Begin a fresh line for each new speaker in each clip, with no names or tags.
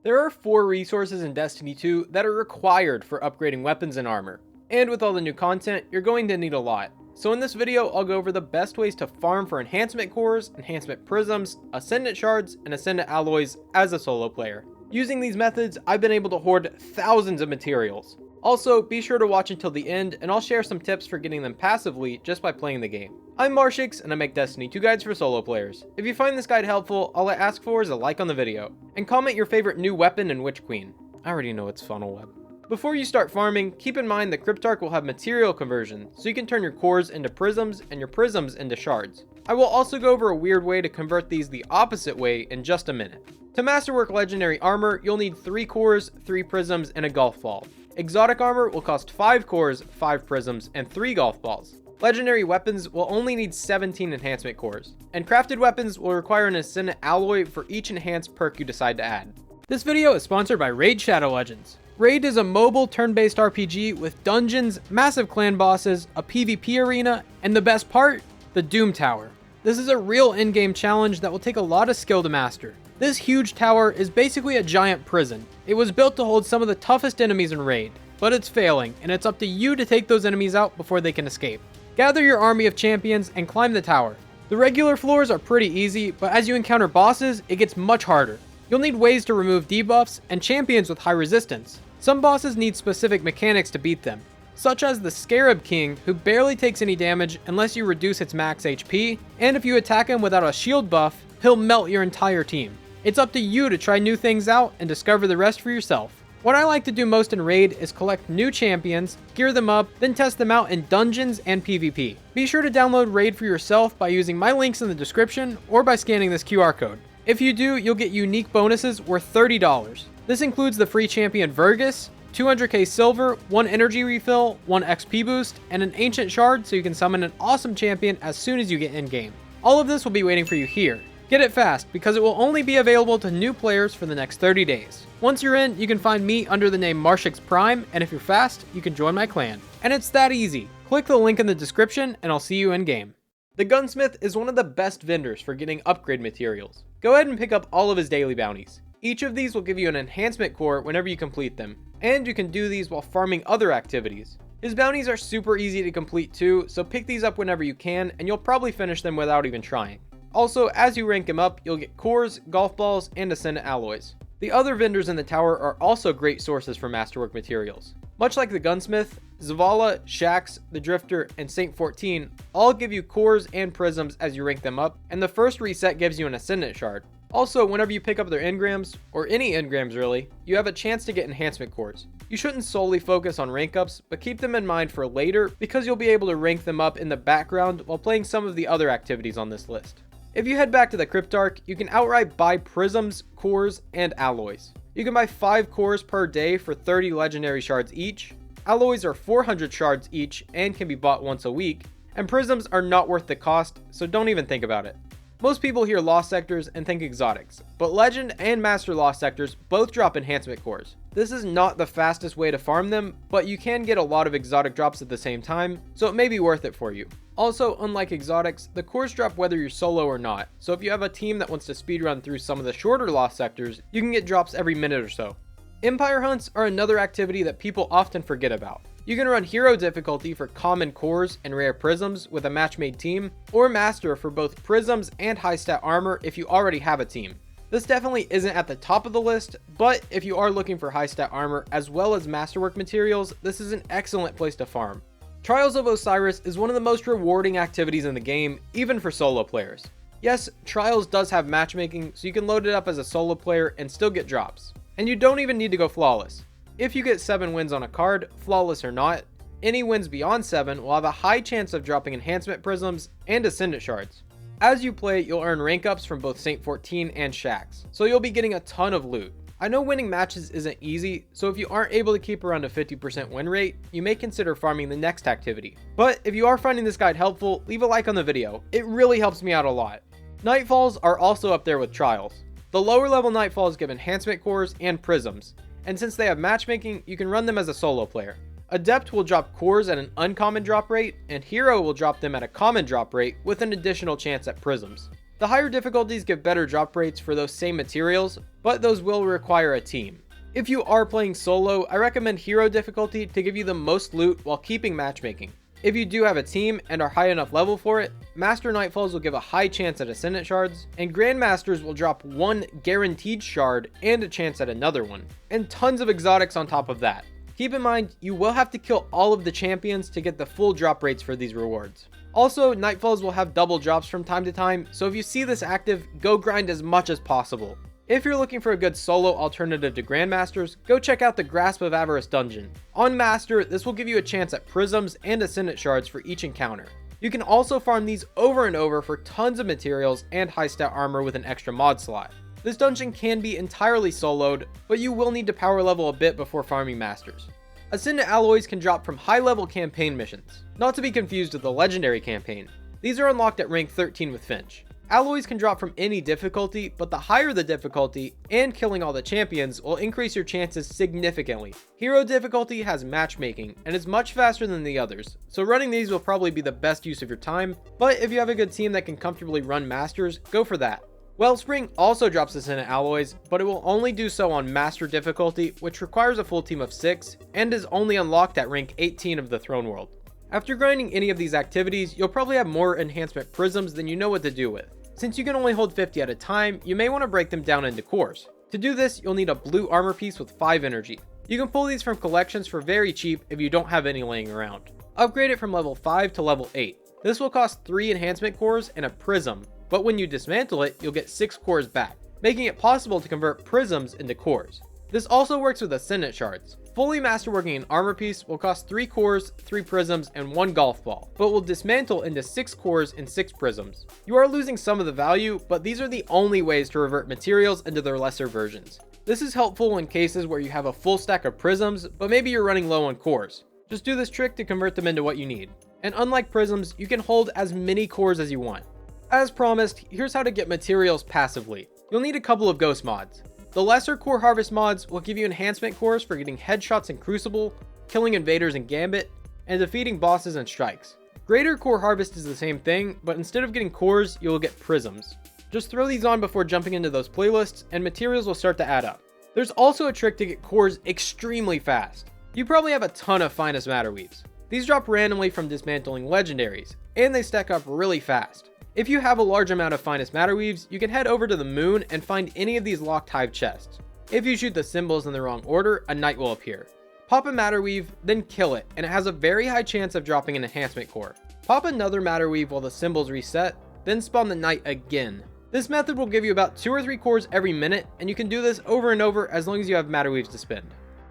There are 4 resources in Destiny 2 that are required for upgrading weapons and armor. And with all the new content, you're going to need a lot. So in this video, I'll go over the best ways to farm for enhancement cores, enhancement prisms, ascendant shards, and ascendant alloys as a solo player. Using these methods, I've been able to hoard thousands of materials. Also, be sure to watch until the end, and I'll share some tips for getting them passively just by playing the game. I'm Marshix, and I make Destiny 2 guides for solo players. If you find this guide helpful, all I ask for is a like on the video, and comment your favorite new weapon and Witch Queen. I already know it's funnel web. Before you start farming, keep in mind that Cryptarch will have material conversion, so you can turn your cores into prisms and your prisms into shards. I will also go over a weird way to convert these the opposite way in just a minute. To masterwork legendary armor, you'll need 3 cores, 3 prisms, and a golf ball. Exotic armor will cost 5 cores, 5 prisms, and 3 golf balls. Legendary weapons will only need 17 enhancement cores. And crafted weapons will require an Ascendant Alloy for each enhanced perk you decide to add. This video is sponsored by Raid Shadow Legends. Raid is a mobile turn-based RPG with dungeons, massive clan bosses, a PvP arena, and the best part, the Doom Tower. This is a real in-game challenge that will take a lot of skill to master. This huge tower is basically a giant prison. It was built to hold some of the toughest enemies in Raid, but it's failing, and it's up to you to take those enemies out before they can escape. Gather your army of champions and climb the tower. The regular floors are pretty easy, but as you encounter bosses, it gets much harder. You'll need ways to remove debuffs and champions with high resistance. Some bosses need specific mechanics to beat them, such as the Scarab King, who barely takes any damage unless you reduce its max HP, and if you attack him without a shield buff, he'll melt your entire team. It's up to you to try new things out and discover the rest for yourself. What I like to do most in Raid is collect new champions, gear them up, then test them out in dungeons and PvP. Be sure to download Raid for yourself by using my links in the description or by scanning this QR code. If you do, you'll get unique bonuses worth $30. This includes the free champion Vergus, 200k silver, 1 energy refill, 1 XP boost, and an ancient shard so you can summon an awesome champion as soon as you get in game. All of this will be waiting for you here. Get it fast, because it will only be available to new players for the next 30 days. Once you're in, you can find me under the name Marshix Prime, and if you're fast, you can join my clan. And it's that easy. Click the link in the description, and I'll see you in game. The Gunsmith is one of the best vendors for getting upgrade materials. Go ahead and pick up all of his daily bounties. Each of these will give you an enhancement core whenever you complete them, and you can do these while farming other activities. His bounties are super easy to complete too, so pick these up whenever you can, and you'll probably finish them without even trying. Also, as you rank him up, you'll get cores, golf balls, and ascendant alloys. The other vendors in the tower are also great sources for masterwork materials. Much like the Gunsmith, Zavala, Shax, the Drifter, and Saint 14 all give you cores and prisms as you rank them up, and the first reset gives you an ascendant shard. Also, whenever you pick up their engrams, or any engrams really, you have a chance to get enhancement cores. You shouldn't solely focus on rank ups, but keep them in mind for later because you'll be able to rank them up in the background while playing some of the other activities on this list. If you head back to the Cryptarch, you can outright buy prisms, cores, and alloys. You can buy 5 cores per day for 30 legendary shards each. Alloys are 400 shards each and can be bought once a week. And prisms are not worth the cost, so don't even think about it. Most people hear Lost Sectors and think exotics, but Legend and Master Lost Sectors both drop enhancement cores. This is not the fastest way to farm them, but you can get a lot of exotic drops at the same time, so it may be worth it for you. Also, unlike exotics, the cores drop whether you're solo or not, so if you have a team that wants to speedrun through some of the shorter Lost Sectors, you can get drops every minute or so. Empire hunts are another activity that people often forget about. You can run hero difficulty for common cores and rare prisms with a match-made team, or master for both prisms and high stat armor if you already have a team. This definitely isn't at the top of the list, but if you are looking for high stat armor as well as masterwork materials, this is an excellent place to farm. Trials of Osiris is one of the most rewarding activities in the game, even for solo players. Yes, Trials does have matchmaking, so you can load it up as a solo player and still get drops. And you don't even need to go flawless. If you get 7 wins on a card, flawless or not, any wins beyond 7 will have a high chance of dropping enhancement prisms and ascendant shards. As you play, you'll earn rank ups from both Saint 14 and Shax, so you'll be getting a ton of loot. I know winning matches isn't easy, so if you aren't able to keep around a 50% win rate, you may consider farming the next activity. But if you are finding this guide helpful, leave a like on the video. It really helps me out a lot. Nightfalls are also up there with Trials. The lower level Nightfalls give enhancement cores and prisms, and since they have matchmaking, you can run them as a solo player. Adept will drop cores at an uncommon drop rate, and Hero will drop them at a common drop rate with an additional chance at prisms. The higher difficulties give better drop rates for those same materials, but those will require a team. If you are playing solo, I recommend hero difficulty to give you the most loot while keeping matchmaking. If you do have a team and are high enough level for it, Master Nightfalls will give a high chance at Ascendant shards, and Grandmasters will drop one guaranteed shard and a chance at another one, and tons of exotics on top of that. Keep in mind, you will have to kill all of the champions to get the full drop rates for these rewards. Also, Nightfalls will have double drops from time to time, so if you see this active, go grind as much as possible. If you're looking for a good solo alternative to Grandmasters, go check out the Grasp of Avarice dungeon. On Master, this will give you a chance at prisms and Ascendant shards for each encounter. You can also farm these over and over for tons of materials and high stat armor with an extra mod slot. This dungeon can be entirely soloed, but you will need to power level a bit before farming Masters. Ascendant Alloys can drop from high level campaign missions, not to be confused with the legendary campaign. These are unlocked at rank 13 with Finch. Alloys can drop from any difficulty, but the higher the difficulty, and killing all the champions will increase your chances significantly. Hero difficulty has matchmaking, and is much faster than the others, so running these will probably be the best use of your time, but if you have a good team that can comfortably run Masters, go for that. Wellspring also drops Ascendant Alloys, but it will only do so on Master difficulty, which requires a full team of 6, and is only unlocked at rank 18 of the Throne World. After grinding any of these activities, you'll probably have more enhancement prisms than you know what to do with. Since you can only hold 50 at a time, you may want to break them down into cores. To do this, you'll need a blue armor piece with 5 energy. You can pull these from collections for very cheap if you don't have any laying around. Upgrade it from level 5 to level 8. This will cost 3 enhancement cores and a prism, but when you dismantle it, you'll get 6 cores back, making it possible to convert prisms into cores. This also works with Ascendant shards. Fully masterworking an armor piece will cost 3 cores, 3 prisms, and 1 golf ball, but will dismantle into 6 cores and 6 prisms. You are losing some of the value, but these are the only ways to revert materials into their lesser versions. This is helpful in cases where you have a full stack of prisms, but maybe you're running low on cores. Just do this trick to convert them into what you need. And unlike prisms, you can hold as many cores as you want. As promised, here's how to get materials passively. You'll need a couple of ghost mods. The lesser core harvest mods will give you enhancement cores for getting headshots in Crucible, killing invaders in Gambit, and defeating bosses in Strikes. Greater core harvest is the same thing, but instead of getting cores, you will get prisms. Just throw these on before jumping into those playlists, and materials will start to add up. There's also a trick to get cores extremely fast. You probably have a ton of Finest Matter Weaves. These drop randomly from dismantling legendaries, and they stack up really fast. If you have a large amount of Finest Matter Weaves, you can head over to the moon and find any of these locked hive chests. If you shoot the symbols in the wrong order, a knight will appear. Pop a Matter Weave, then kill it, and it has a very high chance of dropping an enhancement core. Pop another Matter Weave while the symbols reset, then spawn the knight again. This method will give you about 2 or 3 cores every minute, and you can do this over and over as long as you have Matter Weaves to spend.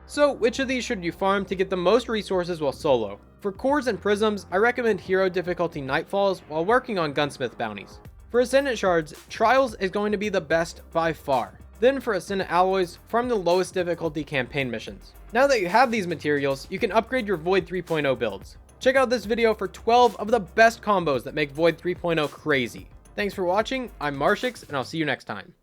So which of these should you farm to get the most resources while solo? For cores and prisms, I recommend hero difficulty Nightfalls while working on gunsmith bounties. For Ascendant shards, Trials is going to be the best by far. Then for Ascendant Alloys, farm the lowest difficulty campaign missions. Now that you have these materials, you can upgrade your Void 3.0 builds. Check out this video for 12 of the best combos that make Void 3.0 crazy. Thanks for watching, I'm Marshix, and I'll see you next time.